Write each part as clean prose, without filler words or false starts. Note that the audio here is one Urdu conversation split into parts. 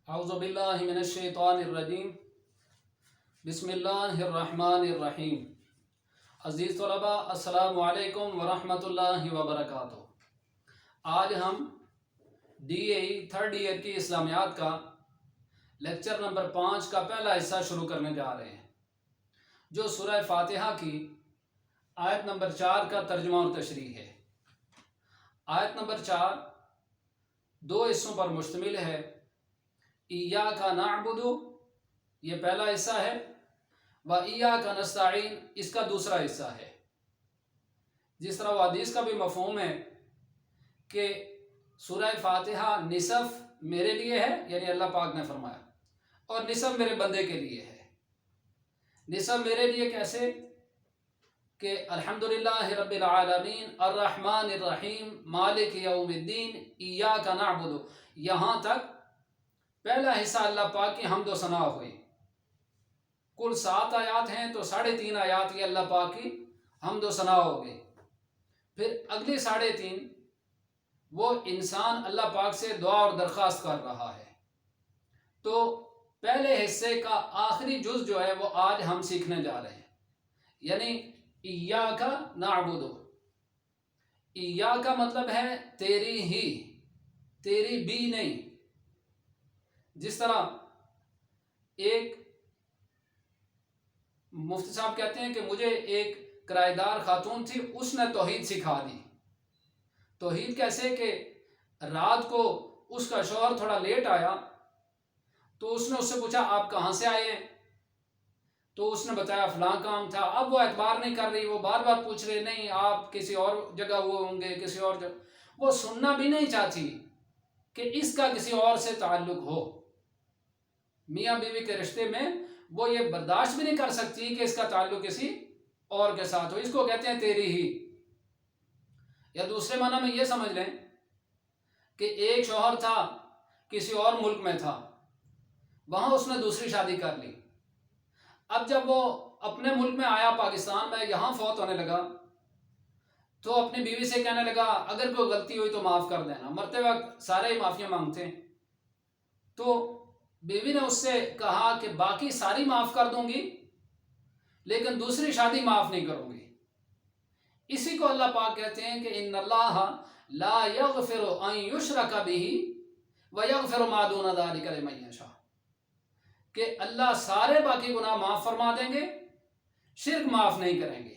اعوذ باللہ من الشیطان الرجیم بسم اللہ الرحمن الرحیم۔ عزیز طلباء، السلام علیکم ورحمۃ اللہ وبرکاتہ۔ آج ہم ڈی اے تھرڈ ایئر کی اسلامیات کا لیکچر نمبر 5 کا پہلا حصہ شروع کرنے جا رہے ہیں، جو سورہ فاتحہ کی آیت نمبر 4 کا ترجمہ اور تشریح ہے۔ آیت نمبر 4 دو حصوں پر مشتمل ہے۔ ایاک نعبد، یہ پہلا حصہ ہے، و ایاک نستعین، اس کا دوسرا حصہ ہے۔ جس طرح وہ حدیث کا بھی مفہوم ہے کہ سورہ فاتحہ نصف میرے لیے ہے، یعنی اللہ پاک نے فرمایا، اور نصف میرے بندے کے لیے ہے۔ نصف میرے لیے کیسے کہ الحمدللہ رب العالمین الرحمن الرحیم مالک یوم الدین ایاک نعبد، یہاں تک پہلا حصہ اللہ پاک کی حمد و ثنا ہوئی۔ کل 7 آیات ہیں تو 3.5 آیات یہ اللہ پاک کی حمد و ثنا ہو گئی۔ پھر اگلی 3.5 وہ انسان اللہ پاک سے دعا اور درخواست کر رہا ہے۔ تو پہلے حصے کا آخری جز جو ہے وہ آج ہم سیکھنے جا رہے ہیں، یعنی ایاک نعبد۔ ایاک کا مطلب ہے تیری ہی، تیری بھی نہیں۔ جس طرح ایک مفتی صاحب کہتے ہیں کہ مجھے ایک کرایہ دار خاتون تھی، اس نے توحید سکھا دی۔ توحید کیسے کہ رات کو اس کا شوہر تھوڑا لیٹ آیا تو اس نے اس سے پوچھا آپ کہاں سے آئے ہیں؟ تو اس نے بتایا فلاں کام تھا۔ اب وہ اعتبار نہیں کر رہی، وہ بار بار پوچھ رہے نہیں آپ کسی اور جگہ ہوئے ہوں گے، کسی اور جگہ۔ وہ سننا بھی نہیں چاہتی کہ اس کا کسی اور سے تعلق ہو۔ میاں بیوی کے رشتے میں وہ یہ برداشت بھی نہیں کر سکتی کہ اس کا تعلق کسی اور کے ساتھ ہو۔ اس کو کہتے ہیں تیری ہی۔ یا دوسرے معنی میں یہ سمجھ لیں کہ ایک شوہر تھا، کسی اور ملک میں تھا، وہاں اس نے دوسری شادی کر لی۔ اب جب وہ اپنے ملک میں آیا، پاکستان میں، یہاں فوت ہونے لگا، تو اپنی بیوی سے کہنے لگا اگر کوئی غلطی ہوئی تو معاف کر دینا۔ مرتے وقت سارے ہی معافیاں مانگتے ہیں۔ تو بیوی نے اس سے کہا کہ باقی ساری معاف کر دوں گی لیکن دوسری شادی معاف نہیں کروں گی۔ اسی کو اللہ پاک کہتے ہیں کہ ان اللہ لا یغفر ان یشرک بہ ویغفر ما دون ذلک لمن یشاء، کہ اللہ سارے باقی گناہ معاف فرما دیں گے، شرک معاف نہیں کریں گے،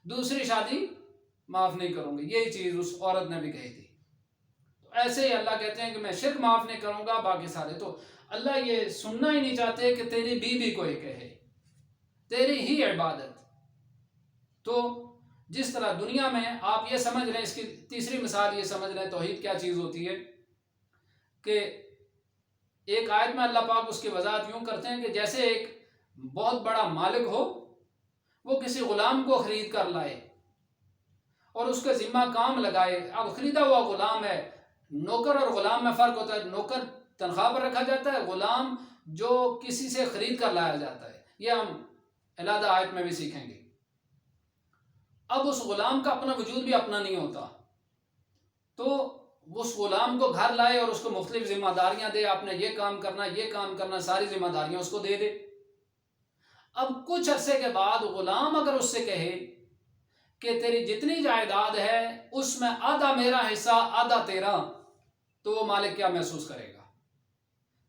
دوسری شادی معاف نہیں کروں گے۔ یہی چیز اس عورت نے بھی کہی تھی۔ تو ایسے ہی اللہ کہتے ہیں کہ میں شرک معاف نہیں کروں گا، باقی سارے۔ تو اللہ یہ سننا ہی نہیں چاہتے کہ تیری بیوی کوئی کہے، تیری ہی عبادت۔ تو جس طرح دنیا میں آپ یہ سمجھ رہے ہیں، اس کی تیسری مثال یہ سمجھ رہے ہیں توحید کیا چیز ہوتی ہے، کہ ایک آیت میں اللہ پاک اس کی وضاحت یوں کرتے ہیں کہ جیسے ایک بہت بڑا مالک ہو، وہ کسی غلام کو خرید کر لائے اور اس کے ذمہ کام لگائے۔ اب خریدا ہوا غلام ہے، نوکر اور غلام میں فرق ہوتا ہے۔ نوکر تنخواہ پر رکھا جاتا ہے، غلام جو کسی سے خرید کر لایا جاتا ہے۔ یہ ہم علیحدہ آیت میں بھی سیکھیں گے۔ اب اس غلام کا اپنا وجود بھی اپنا نہیں ہوتا، تو اس غلام کو گھر لائے اور اس کو مختلف ذمہ داریاں دے، آپ نے یہ کام کرنا، یہ کام کرنا، ساری ذمہ داریاں اس کو دے دے۔ اب کچھ عرصے کے بعد غلام اگر اس سے کہے کہ تیری جتنی جائیداد ہے اس میں آدھا میرا حصہ آدھا تیرا، تو وہ مالک کیا محسوس کرے گا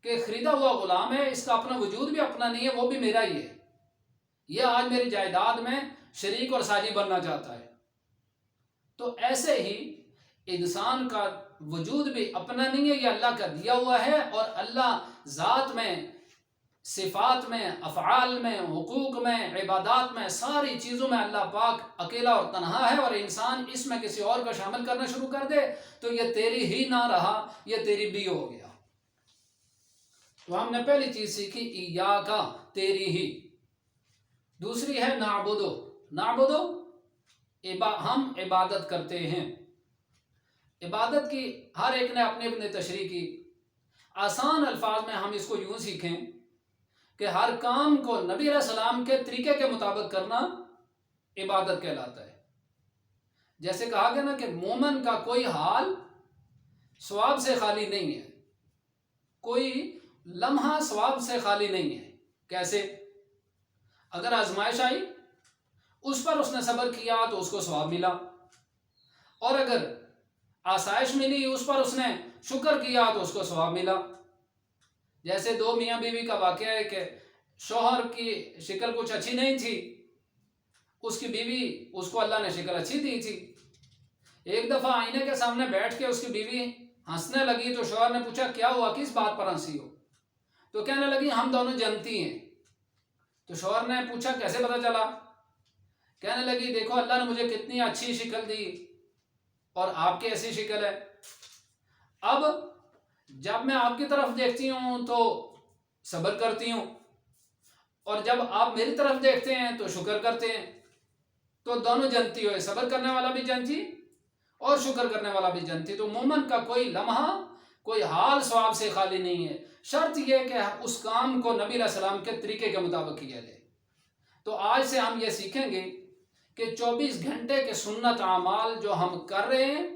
کہ خریدا ہوا غلام ہے، اس کا اپنا وجود بھی اپنا نہیں ہے، وہ بھی میرا ہی ہے، یہ آج میری جائیداد میں شریک اور ساجی بننا چاہتا ہے۔ تو ایسے ہی انسان کا وجود بھی اپنا نہیں ہے، یہ اللہ کا دیا ہوا ہے، اور اللہ ذات میں، صفات میں، افعال میں، حقوق میں، عبادات میں، ساری چیزوں میں اللہ پاک اکیلا اور تنہا ہے، اور انسان اس میں کسی اور کو شامل کرنا شروع کر دے تو یہ تیری ہی نہ رہا، یہ تیری بھی ہو گیا۔ تو ہم نے پہلی چیز سیکھی ایاک، تیری ہی۔ دوسری ہے نعبدو۔ نعبدو ہم عبادت کرتے ہیں۔ عبادت کی ہر ایک نے اپنی اپنی تشریح کی۔ آسان الفاظ میں ہم اس کو یوں سیکھیں کہ ہر کام کو نبی علیہ السلام کے طریقے کے مطابق کرنا عبادت کہلاتا ہے۔ جیسے کہا گیا نا کہ مومن کا کوئی حال ثواب سے خالی نہیں ہے، کوئی لمحہ ثواب سے خالی نہیں ہے۔ کیسے؟ اگر آزمائش آئی اس پر اس نے صبر کیا تو اس کو ثواب ملا، اور اگر آسائش ملی اس پر اس نے شکر کیا تو اس کو ثواب ملا۔ جیسے دو میاں بیوی کا واقعہ ہے کہ شوہر کی شکل کچھ اچھی نہیں تھی، اس کی بیوی اس کو اللہ نے شکل اچھی دی تھی۔ ایک دفعہ آئینے کے سامنے بیٹھ کے اس کی بیوی ہنسنے لگی تو شوہر نے پوچھا کیا ہوا، کس بات پر ہنسی ہو؟ تو کہنے لگی ہم دونوں جنتی ہیں۔ تو شوہر نے پوچھا کیسے پتہ چلا؟ کہنے لگی دیکھو اللہ نے مجھے کتنی اچھی شکل دی اور آپ کی ایسی شکل ہے، اب جب میں آپ کی طرف دیکھتی ہوں تو صبر کرتی ہوں، اور جب آپ میری طرف دیکھتے ہیں تو شکر کرتے ہیں، تو دونوں جنتی ہوئے، صبر کرنے والا بھی جنتی اور شکر کرنے والا بھی جنتی۔ تو مومن کا کوئی لمحہ، کوئی حال ثواب سے خالی نہیں ہے، شرط یہ کہ اس کام کو نبی علیہ السلام کے طریقے کے مطابق کیا جائے۔ تو آج سے ہم یہ سیکھیں گے کہ 24 گھنٹے کے سنت اعمال جو ہم کر رہے ہیں،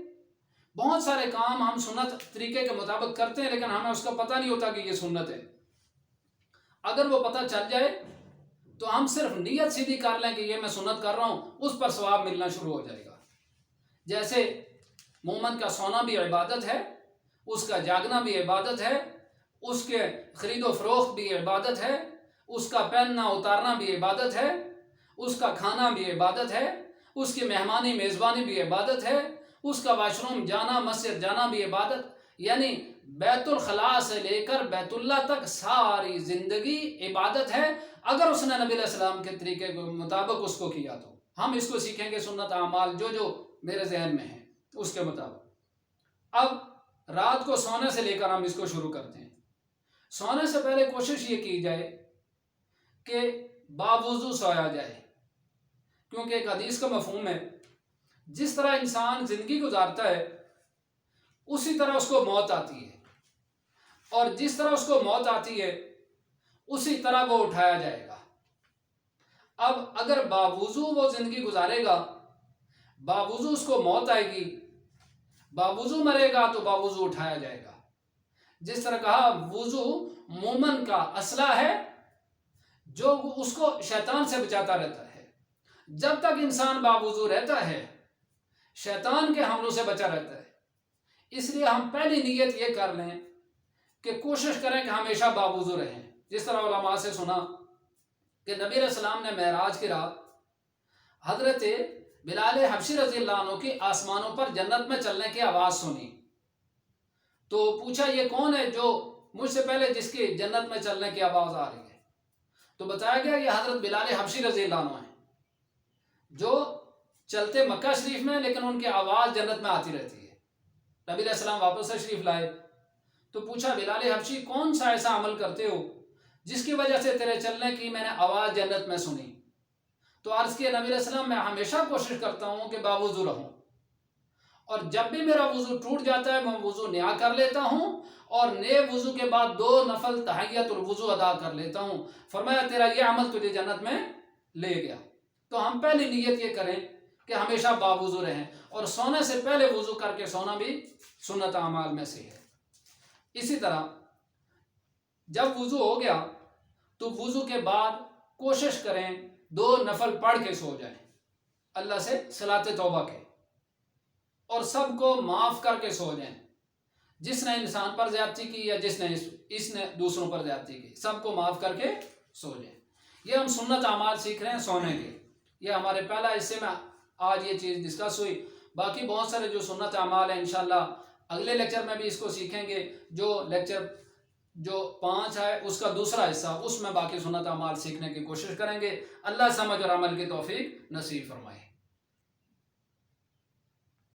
بہت سارے کام ہم سنت طریقے کے مطابق کرتے ہیں لیکن ہمیں اس کا پتہ نہیں ہوتا کہ یہ سنت ہے۔ اگر وہ پتہ چل جائے تو ہم صرف نیت سیدھی کر لیں کہ یہ میں سنت کر رہا ہوں، اس پر ثواب ملنا شروع ہو جائے گا۔ جیسے مومن کا سونا بھی عبادت ہے، اس کا جاگنا بھی عبادت ہے، اس کے خرید و فروخت بھی عبادت ہے، اس کا پہننا اتارنا بھی عبادت ہے، اس کا کھانا بھی عبادت ہے، اس کی مہمانی میزبانی بھی عبادت ہے، اس کا واش روم جانا، مسجد جانا بھی عبادت، یعنی بیت الخلاء سے لے کر بیت اللہ تک ساری زندگی عبادت ہے، اگر اس نے نبی علیہ السلام کے طریقے کے مطابق اس کو کیا تو۔ ہم اس کو سیکھیں گے سنت اعمال جو میرے ذہن میں ہیں اس کے مطابق۔ اب رات کو سونے سے لے کر ہم اس کو شروع کرتے ہیں۔ سونے سے پہلے کوشش یہ کی جائے کہ باوضو سویا جائے، کیونکہ ایک حدیث کا مفہوم ہے جس طرح انسان زندگی گزارتا ہے اسی طرح اس کو موت آتی ہے، اور جس طرح اس کو موت آتی ہے اسی طرح وہ اٹھایا جائے گا۔ اب اگر باوضو وہ زندگی گزارے گا، باوضو اس کو موت آئے گی، باوضو مرے گا تو باوضو اٹھایا جائے گا۔ جس طرح کہا وضو مومن کا اسلحہ ہے جو اس کو شیطان سے بچاتا رہتا ہے۔ جب تک انسان باوضو رہتا ہے شیطان کے حملوں سے بچا رہتا ہے۔ اس لیے ہم پہلی نیت یہ کر لیں کہ کوشش کریں کہ ہمیشہ باوضو رہیں۔ جس طرح علماء سے سنا کہ نبی علیہ السلام نے معراج کی رات حضرت بلال حبشی رضی اللہ عنہ کی آسمانوں پر جنت میں چلنے کی آواز سنی، تو پوچھا یہ کون ہے جو مجھ سے پہلے جس کی جنت میں چلنے کی آواز آ رہی ہے؟ تو بتایا گیا یہ حضرت بلال حبشی رضی اللہ عنہ ہیں جو چلتے مکہ شریف میں، لیکن ان کی آواز جنت میں آتی رہتی ہے۔ نبی علیہ السلام واپس تشریف لائے تو پوچھا بلال حبشی کون سا ایسا عمل کرتے ہو جس کی وجہ سے تیرے چلنے کی میں نے آواز جنت میں سنی؟ تو عرض کیا نبی علیہ السلام میں ہمیشہ کوشش کرتا ہوں کہ باوضو رہوں، اور جب بھی میرا وضو ٹوٹ جاتا ہے میں وضو نیا کر لیتا ہوں اور نئے وضو کے بعد 2 نفل تحیت الوضو ادا کر لیتا ہوں۔ فرمایا تیرا یہ عمل تجھے جنت میں لے گیا۔ تو ہم پہلی نیت یہ کریں کہ ہمیشہ باوضو رہیں، اور سونے سے پہلے وضو کر کے سونا بھی سنت اعمال میں سے ہے۔ اسی طرح جب وضو ہو گیا تو وضو کے بعد کوشش کریں 2 نفل پڑھ کے سو جائیں، اللہ سے صلاۃ توبہ کے، اور سب کو معاف کر کے سو جائیں۔ جس نے انسان پر زیادتی کی یا جس نے اس نے دوسروں پر زیادتی کی، سب کو معاف کر کے سو جائیں۔ یہ ہم سنت اعمال سیکھ رہے ہیں سونے کے۔ یہ ہمارے پہلا حصے میں آج یہ چیز ڈسکس ہوئی۔ باقی بہت سارے جو سنت اعمال ہیں انشاءاللہ اگلے لیکچر میں بھی اس کو سیکھیں گے۔ جو لیکچر جو 5 ہے اس کا دوسرا حصہ، اس میں باقی سنت اعمال سیکھنے کی کوشش کریں گے۔ اللہ سمجھ اور عمل کی توفیق نصیب فرمائے۔